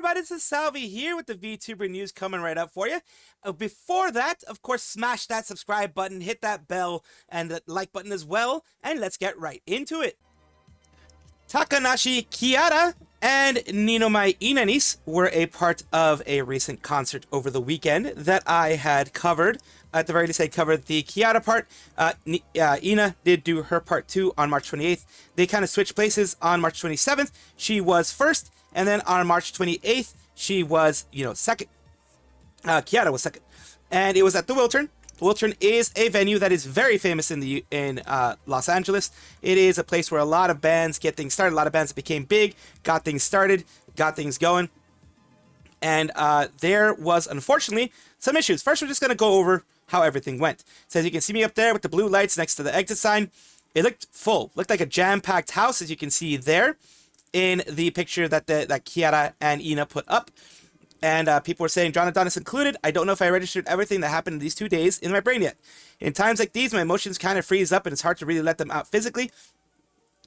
everybody, this is Salvi here with the VTuber news coming right up for you. Before that, of course, smash that subscribe button, hit that bell, and the like button as well, and let's get right into it. Takanashi, Kiara, and Ninomae Inanis were a part of a recent concert over the weekend that I had covered. At the very least, I covered the Kiara part. Ina did do her part too on March 28th. They kind of switched places on March 27th. She was first, and then on March 28th, she was, second. Kiara was second. And it was at the Wiltern. Wiltern is a venue that is very famous in Los Angeles. It is a place where a lot of bands get things started. A lot of bands that became big, got things started, got things going. And there was, unfortunately, some issues. First, we're just going to go over how everything went. So as you can see me up there with the blue lights next to the exit sign, it looked full. Looked like a jam-packed house, as you can see there in the picture that Kiara and Ina put up. And people were saying, John Adonis included, I don't know if I registered everything that happened in these 2 days in my brain yet. In times like these, my emotions kind of freeze up and it's hard to really let them out physically.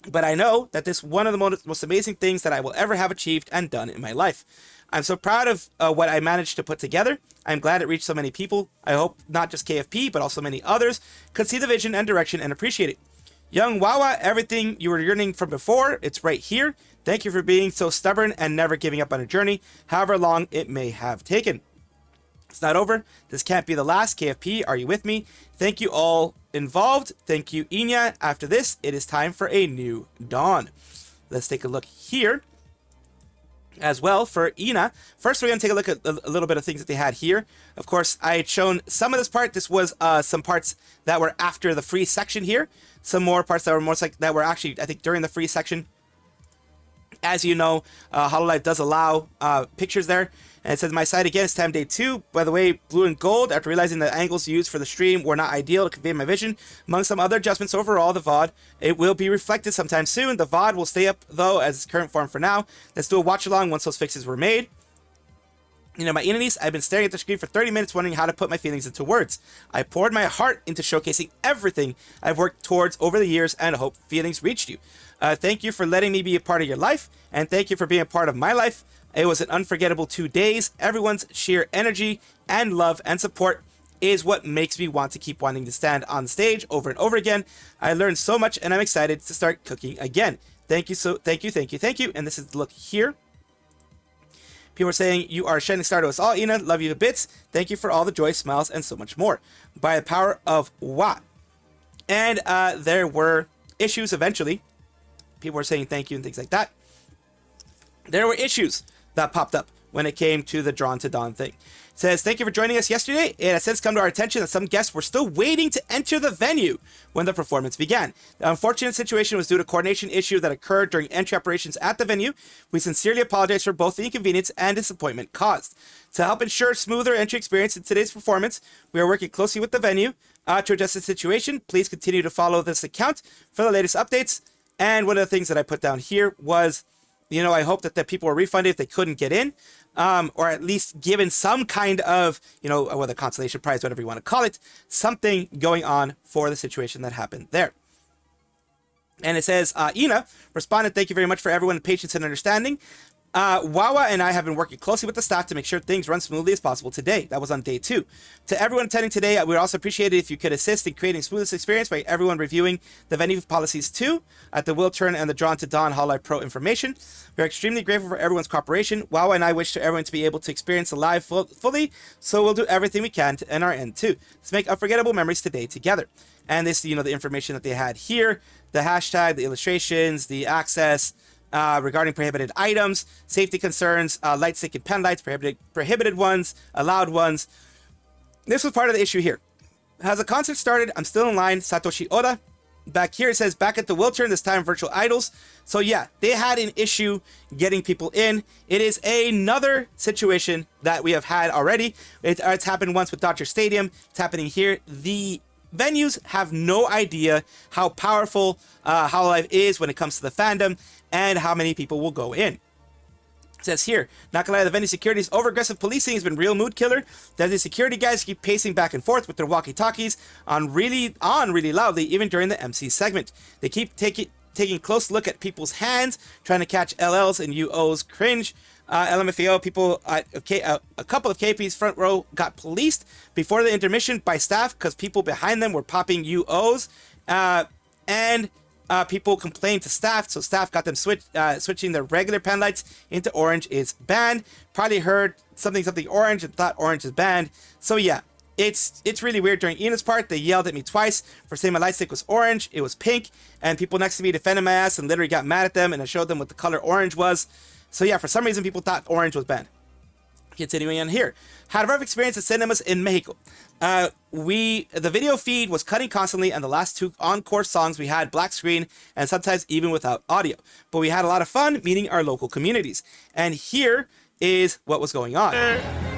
But I know that this is one of the most amazing things that I will ever have achieved and done in my life. I'm so proud of what I managed to put together. I'm glad it reached so many people. I hope not just KFP, but also many others could see the vision and direction and appreciate it. Young Wawa, everything you were yearning from before, it's right here. Thank you for being so stubborn and never giving up on a journey, however long it may have taken. It's not over. This can't be the last. KFP, are you with me? Thank you all involved. Thank you, Inya. After this, it is time for a new dawn. Let's take a look here as well for Ina. First, we're going to take a look at a little bit of things that they had here. Of course, I had shown some of this part. This was some parts that were after the free section here. Some more parts that were that were actually, I think, during the free section. As you know, Hololive does allow pictures there. And it says, my site again, it's time day 2. By the way, blue and gold, after realizing the angles used for the stream were not ideal to convey my vision. Among some other adjustments overall, the VOD, it will be reflected sometime soon. The VOD will stay up, though, as its current form for now. Let's do a watch-along once those fixes were made. My Inanis, I've been staring at the screen for 30 minutes wondering how to put my feelings into words. I poured my heart into showcasing everything I've worked towards over the years and hope feelings reached you. Thank you for letting me be a part of your life, and thank you for being a part of my life. It was an unforgettable 2 days. Everyone's sheer energy and love and support is what makes me want to keep wanting to stand on stage over and over again. I learned so much, and I'm excited to start cooking again. Thank you, thank you. And this is the look here. People are saying, you are a shining star to us all, Ina. Love you to bits. Thank you for all the joy, smiles, and so much more. By the power of Wa. And there were issues eventually. People were saying thank you and things like that. There were issues that popped up when it came to the Drawn to Dawn thing. It says, thank you for joining us yesterday. It has since come to our attention that some guests were still waiting to enter the venue when the performance began. The unfortunate situation was due to coordination issue that occurred during entry operations at the venue. We sincerely apologize for both the inconvenience and disappointment caused. To help ensure smoother entry experience in today's performance, we are working closely with the venue to address the situation. Please continue to follow this account for the latest updates. And one of the things that I put down here was, I hope that the people were refunded if they couldn't get in, or at least given some kind of, whether consolation prize, whatever you want to call it, something going on for the situation that happened there. And it says, Ina responded, thank you very much for everyone's patience and understanding. Wawa and I have been working closely with the staff to make sure things run smoothly as possible today. That was on day 2. To everyone attending today, we would also appreciate it if you could assist in creating smoothest experience by everyone reviewing the venue policies too at the Wiltern and the Drawn to Dawn Hololive Pro information. We are extremely grateful for everyone's cooperation. Wawa and I wish to everyone to be able to experience the live fully, so we'll do everything we can to end our end too. Let's make unforgettable memories today together. And this, the information that they had here, the hashtag, the illustrations, the access, regarding prohibited items, safety concerns, light stick and pen lights, prohibited ones, allowed ones. This was part of the issue here. Has the concert started? I'm still in line. Satoshi Oda. Back here it says back at the Wiltern, this time virtual idols. So yeah, they had an issue getting people in. It is another situation that we have had already. It's happened once with Dodger Stadium. It's happening here. The venues have no idea how powerful Hololive is when it comes to the fandom and how many people will go in. It says here, not gonna lie, the venue security's over-aggressive policing has been real mood killer. The security guys keep pacing back and forth with their walkie-talkies on really loudly, even during the MC segment. They keep taking close look at people's hands, trying to catch LLs and UOs. Cringe. LMFAO people, a couple of KP's front row got policed before the intermission by staff because people behind them were popping UOs, and people complained to staff, so staff got them switching their regular pen lights into orange is banned. Probably heard something orange and thought orange is banned. So yeah, it's really weird. During Ina's part, they yelled at me twice for saying my light stick was orange. It was pink, and people next to me defended my ass and literally got mad at them, and I showed them what the color orange was. So yeah, for some reason people thought orange was banned. Continuing on here, had a rough experience at cinemas in Mexico. The video feed was cutting constantly, and the last 2 encore songs we had black screen and sometimes even without audio. But we had a lot of fun meeting our local communities. And here is what was going on.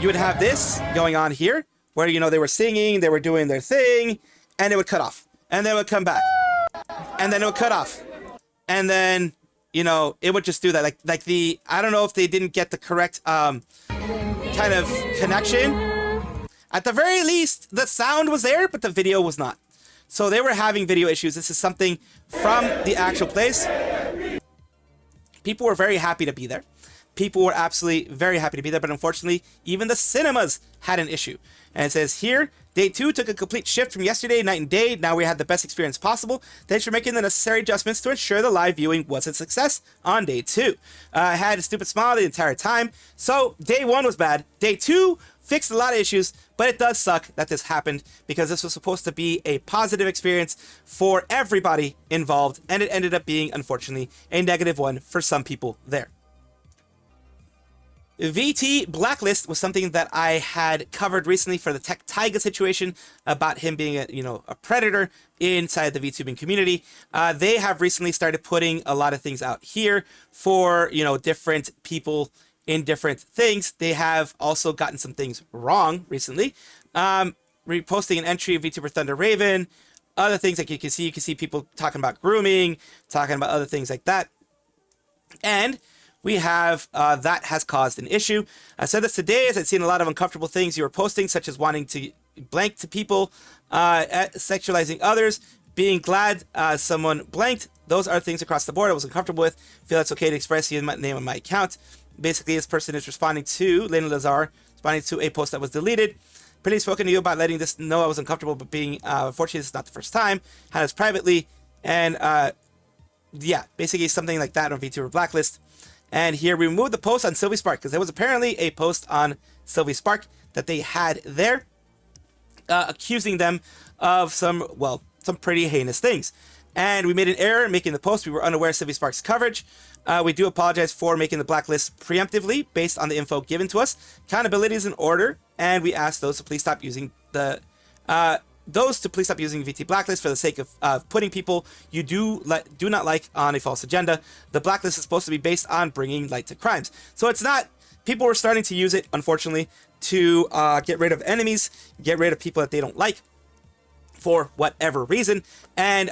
You would have this going on here, where, you know, they were singing, they were doing their thing, and it would cut off. And then it would come back. And then it would cut off. And then, you know, it would just do that. Like I don't know if they didn't get the correct kind of connection. At the very least, the sound was there, but the video was not. So they were having video issues. This is something from the actual place. People were very happy to be there. People were absolutely very happy to be there, but unfortunately, even the cinemas had an issue. And it says here, day 2 took a complete shift from yesterday, night and day. Now we had the best experience possible. Thanks for making the necessary adjustments to ensure the live viewing was a success on day 2. I had a stupid smile the entire time. So day 1 was bad. Day 2 fixed a lot of issues, but it does suck that this happened because this was supposed to be a positive experience for everybody involved, and it ended up being, unfortunately, a negative one for some people there. VT Blacklist was something that I had covered recently for the Tech Taiga situation about him being a predator inside the VTubing community. They have recently started putting a lot of things out here for, different people in different things. They have also gotten some things wrong recently. Reposting an entry of VTuber Thunder Raven, other things like you can see people talking about grooming, talking about other things like that. And we have that has caused an issue. I said this today as I'd seen a lot of uncomfortable things you were posting, such as wanting to blank to people, sexualizing others, being glad someone blanked. Those are things across the board I was uncomfortable with. Feel it's okay to express the name of my account. Basically, this person is responding to Lena Lazar, responding to a post that was deleted. Pretty spoken to you about letting this know I was uncomfortable, but being unfortunately, this is not the first time. Had us privately, and yeah, basically something like that on VTuber blacklist. And here we removed the post on Sylvie Spark because there was apparently a post on Sylvie Spark that they had there accusing them of some pretty heinous things. And we made an error in making the post. We were unaware of Sylvie Spark's coverage. We do apologize for making the blacklist preemptively based on the info given to us. Accountability is in order, and we ask those to please stop using VT blacklist for the sake of putting people you do not like on a false agenda. The blacklist is supposed to be based on bringing light to crimes. So it's not, people were starting to use it, unfortunately, to get rid of enemies, get rid of people that they don't like for whatever reason. And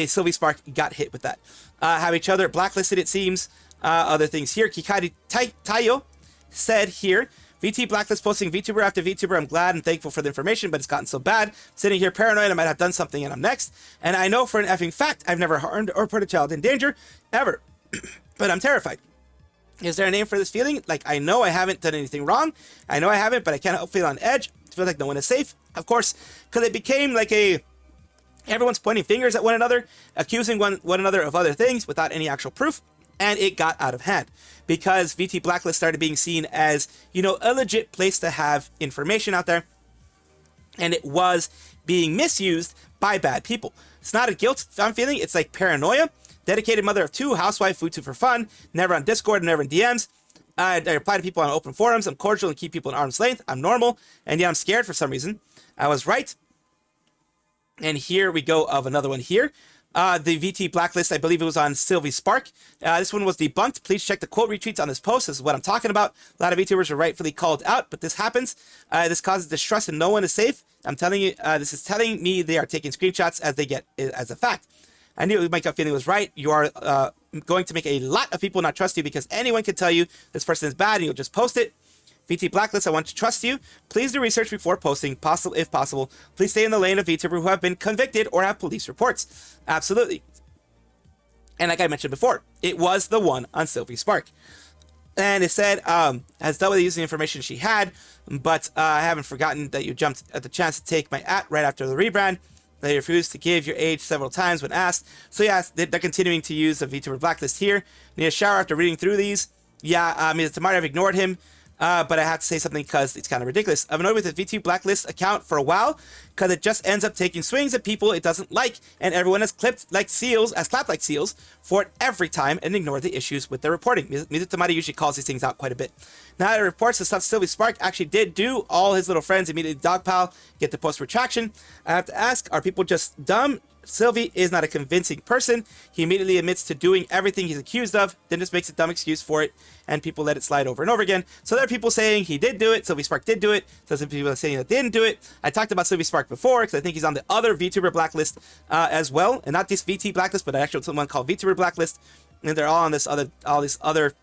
Sylvie Spark got hit with that. Have each other blacklisted, it seems. Other things here. Kikari Tayo said here, VT blacklist posting VTuber after VTuber. I'm glad and thankful for the information, but it's gotten so bad. Sitting here paranoid, I might have done something and I'm next. And I know for an effing fact, I've never harmed or put a child in danger, ever. But I'm terrified. Is there a name for this feeling? Like, I know I haven't done anything wrong. I know I haven't, but I can't help feel on edge. I feel like no one is safe. Of course, because it became like everyone's pointing fingers at one another, accusing one another of other things without any actual proof. And it got out of hand because VT Blacklist started being seen as, a legit place to have information out there. And it was being misused by bad people. It's not a guilt I'm feeling. It's like paranoia. Dedicated mother of 2, housewife, food for fun, never on Discord, never in DMs. I reply to people on open forums. I'm cordial and keep people at arm's length. I'm normal. And yeah, I'm scared for some reason. I was right. And here we go of another one here. The VT blacklist, I believe it was on Sylvie Spark. This one was debunked. Please check the quote retweets on this post. This is what I'm talking about. A lot of VTubers are rightfully called out, but this happens. This causes distrust and no one is safe. I'm telling you, this is telling me they are taking screenshots as they get as a fact. I knew my gut feeling was right. You are going to make a lot of people not trust you because anyone can tell you this person is bad and you'll just post it. VT Blacklist, I want to trust you. Please do research before posting, if possible. Please stay in the lane of VTuber who have been convicted or have police reports. Absolutely. And like I mentioned before, it was the one on Sylvie Spark. And it said, has dealt with using the information she had, but I haven't forgotten that you jumped at the chance to take my right after the rebrand. They refused to give your age several times when asked. So yeah, they're continuing to use the VTuber blacklist here. Need a shower after reading through these. Yeah, I mean, tomorrow I've ignored him, but I have to say something because it's kind of ridiculous. I've annoyed with the VTuber blacklist account for a while because it just ends up taking swings at people it doesn't like, and everyone has clapped like seals for it every time and ignored the issues with their reporting. Mizutamari usually calls these things out quite a bit. Now it reports the stuff Sylvie Spark actually did do. All his little friends immediately dogpile, get the post retraction. I have to ask, are people just dumb? Sylvie is not a convincing person. He immediately admits to doing everything he's accused of, then just makes a dumb excuse for it, and people let it slide over and over again. So there are people saying he did do it, Sylvie Spark did do it, so some people are saying that they didn't do it. I talked about Sylvie Spark before, because I think he's on the other VTuber blacklist as well, and not this VT blacklist, but actually someone called VTuber blacklist, and they're all on this all these other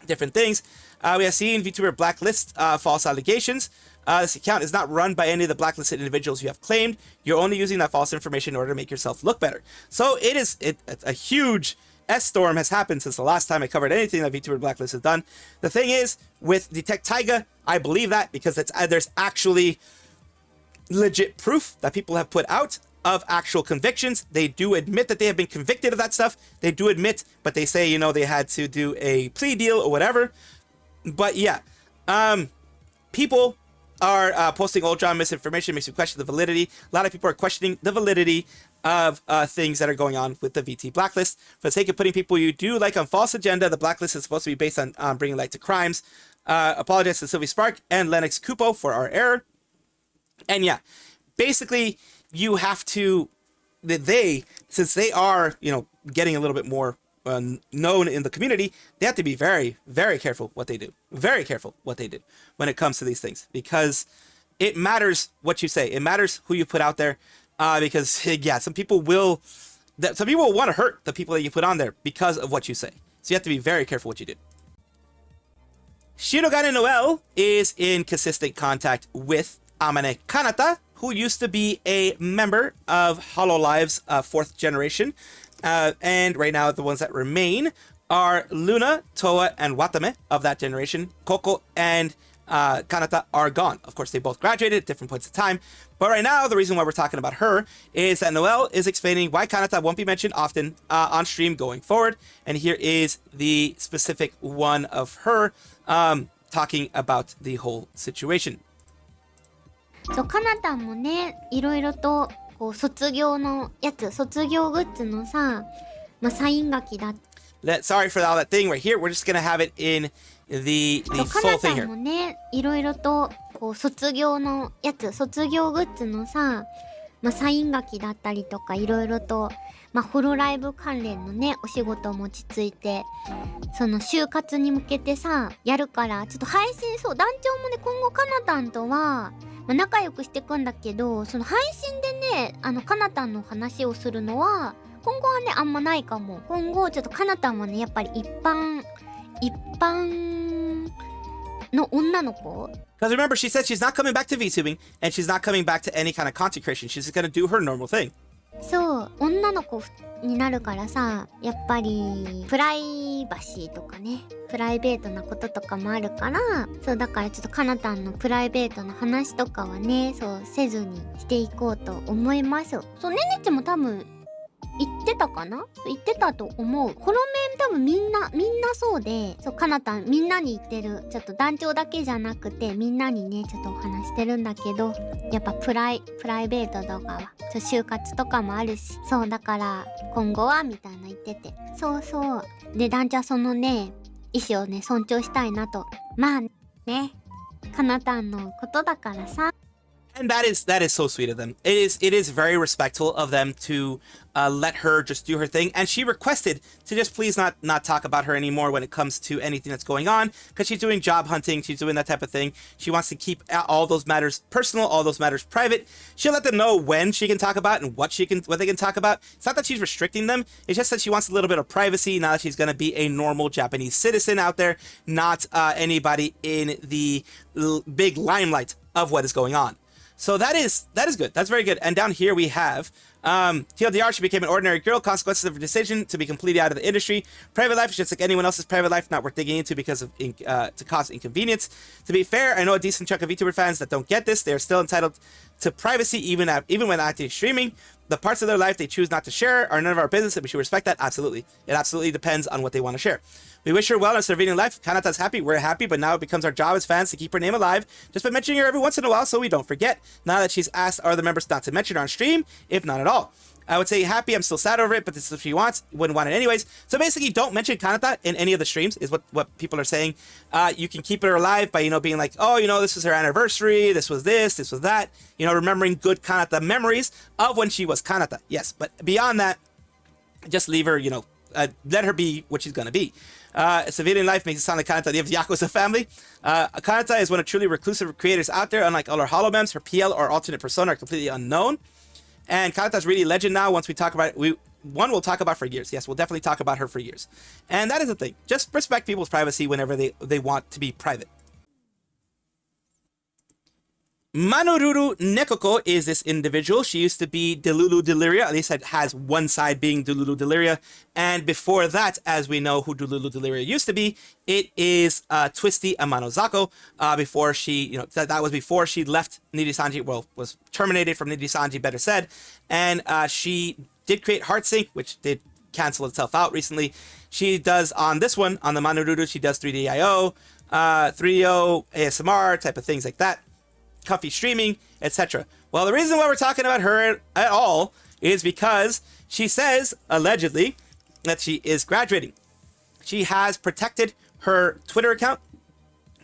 different things. We have seen VTuber blacklist false allegations. This account is not run by any of the blacklisted individuals you have claimed. You're only using that false information in order to make yourself look better. So it's a huge S-storm has happened since the last time I covered anything that VTuber blacklist has done. The thing is, with Detect Taiga, I believe that because there's actually legit proof that people have put out of actual convictions. They do admit that they have been convicted of that stuff. They do admit, but they say, they had to do a plea deal or whatever. But yeah, people are posting ultra misinformation, makes you question the validity. A lot of people are questioning the validity of things that are going on with the VT blacklist. For the sake of putting people you do like on false agenda, the blacklist is supposed to be based on bringing light to crimes. Apologize to Sylvie Spark and Lennox Kupo for our error. And yeah, basically you have to, since they are, getting a little bit more known in the community, they have to be very, very careful what they do. Very careful what they do when it comes to these things, because it matters what you say. It matters who you put out there, because yeah, some people will want to hurt the people that you put on there because of what you say. So you have to be very careful what you do. Shirogane Noel is in consistent contact with Amane Kanata, who used to be a member of Hololive's 4th generation. And right now, the ones that remain are Luna, Toa, and Watame of that generation. Koko and Kanata are gone. Of course, they both graduated at different points of time. But right now, the reason why we're talking about her is that Noel is explaining why Kanata won't be mentioned often on stream going forward. And here is the specific one of her talking about the whole situation. そう、かなたんもね、いろいろとこう卒業のやつ、卒業グッズのさ、サイン書きだ。Sorry for all that thing right here. We're just gonna have it in the full thing here. かなたんもね、いろいろとこう卒業のやつ、卒業グッズのさ、サイン書きだったりとかいろいろと、ホロライブ関連のね、お仕事も落ち着いて、その就活に向けてさ、やるから、ちょっと配信、そう、団長もね、今後かなたんとは、仲良くしていくんだけど、その配信でね、かなたんの話をするのは、今後はね、あんまないかも。今後、ちょっとかなたんはね、やっぱり一般の女の子。Because remember, she said she's not coming back to VTubing, and she's not coming back to any kind of content creation. She's just gonna do her normal thing. そう、女の子になるからさ、やっぱりプライバシーとかね、プライベートなこととかもあるから、そうだからちょっとかなたんのプライベートな話とかはね、そうせずにしていこうと思います。そう、ねねちも多分言ってたかな？言ってたと思う。ホロメン多分みんなそうで、そうかなたんみんなに言ってる。ちょっと団長だけじゃなくてみんなにねちょっとお話してるんだけど、やっぱプライベートとかは就活とかもあるし、そうだから今後はみたいな言ってて、そうそうで団長はそのね意思をね尊重したいなと。まあね、かなたんのことだからさ。And that is so sweet of them. It is very respectful of them to let her just do her thing. And she requested to just please not talk about her anymore when it comes to anything that's going on, because she's doing job hunting, she's doing that type of thing. She wants to keep all those matters personal, all those matters private. She'll let them know when she can talk about and what they can talk about. It's not that she's restricting them. It's just that she wants a little bit of privacy now that she's going to be a normal Japanese citizen out there, not anybody in the big limelight of what is going on. So that is good. That's very good. And down here we have TLDR, she became an ordinary girl. Consequences of her decision to be completely out of the industry. Private life is just like anyone else's private life, not worth digging into because of to cause inconvenience. To be fair, I know a decent chunk of VTuber fans that don't get this. They are still entitled to privacy even when active streaming. The parts of their life they choose not to share are none of our business, and we should respect that. Absolutely. It absolutely depends on what they want to share. We wish her well in her civilian life. Kanata's happy. We're happy, but now it becomes our job as fans to keep her name alive just by mentioning her every once in a while so we don't forget. Now that she's asked our other members not to mention her on stream, if not at all. I would say happy. I'm still sad over it, but this is what she wants. Wouldn't want it anyways. So basically, don't mention Kanata in any of the streams is what people are saying. You can keep her alive by, being like, oh, this was her anniversary. This was this. This was that. Remembering good Kanata memories of when she was Kanata. Yes, but beyond that, just leave her, let her be what she's going to be. Civilian life makes it sound like Kanata lives Yakuza family. Kanata is one of truly reclusive creators out there. Unlike all her holomems, her PL or alternate persona are completely unknown. And Kanata's really legend now. Once we talk about it, we'll talk about for years. Yes, we'll definitely talk about her for years. And that is the thing. Just respect people's privacy whenever they want to be private. Manururu Nekoko is this individual. She used to be Delulu Deliria. At least it has one side being Delulu Deliria. And before that, as we know who Delulu Deliria used to be, it is Twisty Amanozako. Before she, that was before she left Nijisanji, was terminated from Nijisanji, better said. And she did create Heartsync, which did cancel itself out recently. She does on this one, on the Manururu, she does 3D.io, 3D.io, ASMR, type of things like that. Comfy streaming, etc. Well, the reason why we're talking about her at all is because she says, allegedly, that she is graduating. She has protected her Twitter account,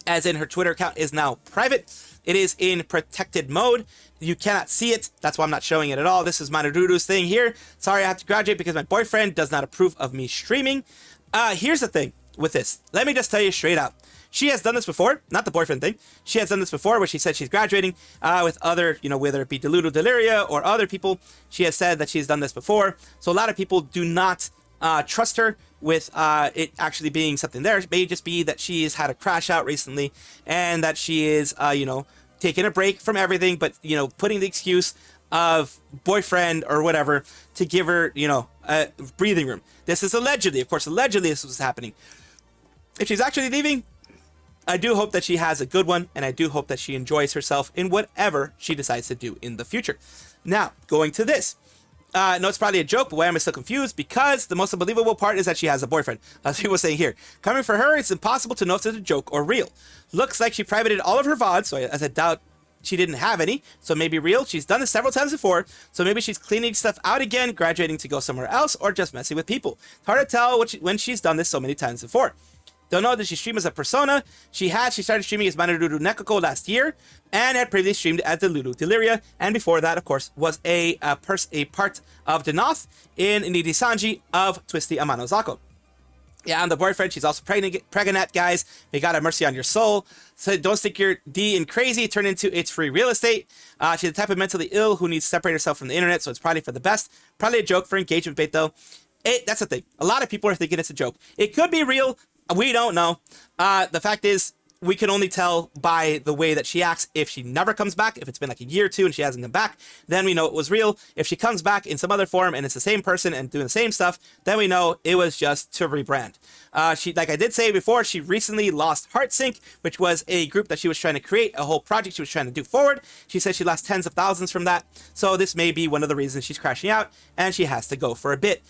as in her Twitter account is now private. It is in protected mode. You cannot see it. That's why I'm not showing it at all. This is Manururu's thing here. Sorry, I have to graduate because my boyfriend does not approve of me streaming. Here's the thing with this. Let me just tell you straight out. She has done this before, not the boyfriend thing. She has done this before where she said she's graduating with other, whether it be Delulu Deliria or other people. She has said that she's done this before. So a lot of people do not trust her with it actually being something there. It may just be that she has had a crash out recently and that she is, taking a break from everything, but, putting the excuse of boyfriend or whatever to give her, a breathing room. This is allegedly, of course, allegedly this was happening. If she's actually leaving, I do hope that she has a good one, and I do hope that she enjoys herself in whatever she decides to do in the future. Now, going to this. No, it's probably a joke, but why am I still confused? Because the most unbelievable part is that she has a boyfriend. As people saying here. Coming for her, it's impossible to know if it's a joke or real. Looks like she privated all of her VODs, so as I doubt she didn't have any, so maybe real. She's done this several times before, so maybe she's cleaning stuff out again, graduating to go somewhere else, or just messing with people. It's hard to tell when she's done this so many times before. Don't know that she streamed as a persona. She started streaming as Manururu Nekoko last year, and had previously streamed as Delulu Deliria, and before that, of course, was a part of Denoth in nijisanji of Twisty Amanozako. Yeah, and the boyfriend, she's also pregnant, guys. May God have mercy on your soul. So don't stick your D in crazy, turn into it's free real estate. She's the type of mentally ill who needs to separate herself from the internet, so it's probably for the best. Probably a joke for engagement bait, though. That's the thing. A lot of people are thinking it's a joke. It could be real. We don't know. The fact is, we can only tell by the way that she acts. If she never comes back, if it's been like a year or two and she hasn't come back, then we know it was real. If she comes back in some other form and it's the same person and doing the same stuff, then we know it was just to rebrand. She, like I did say before, she recently lost Heartsync, which was a group that she was trying to create, a whole project she was trying to do forward. She said she lost tens of thousands from that. So this may be one of the reasons she's crashing out and she has to go for a bit.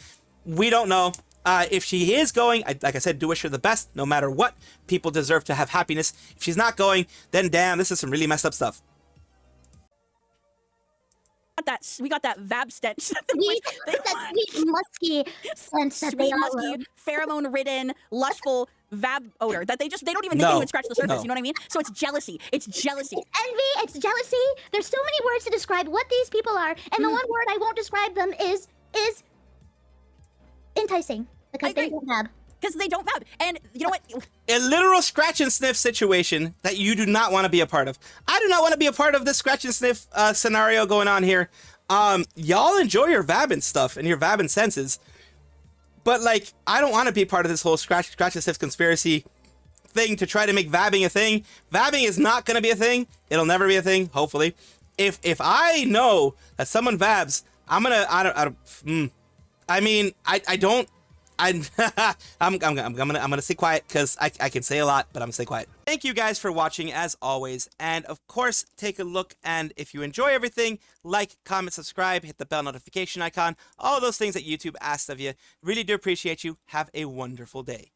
We don't know. If she is going, like I said, do wish her the best, no matter what. People deserve to have happiness. If she's not going, then damn, this is some really messed up stuff. We got that vab stench. That sweet musky scent that they all musky, pheromone-ridden, lustful vab odor that they don't even scratch the surface. You know what I mean? So it's jealousy. It's jealousy. It's envy. It's jealousy. There's so many words to describe what these people are, and the one word I won't describe them is enticing, because they don't vab. Because they don't vab. And you know what? A literal scratch and sniff situation that you do not want to be a part of. I do not want to be a part of this scratch and sniff scenario going on here. Y'all enjoy your vabbing stuff and your vabbing senses. But like, I don't want to be part of this whole scratch and sniff conspiracy thing to try to make vabbing a thing. Vabbing is not going to be a thing. It'll never be a thing, hopefully. If I know that someone vabs, I'm gonna stay quiet because I can say a lot, but I'm gonna stay quiet. Thank you guys for watching as always, and of course take a look, and if you enjoy everything, like, comment, subscribe, hit the bell notification icon, all those things that YouTube asks of you. Really do appreciate you. Have a wonderful day.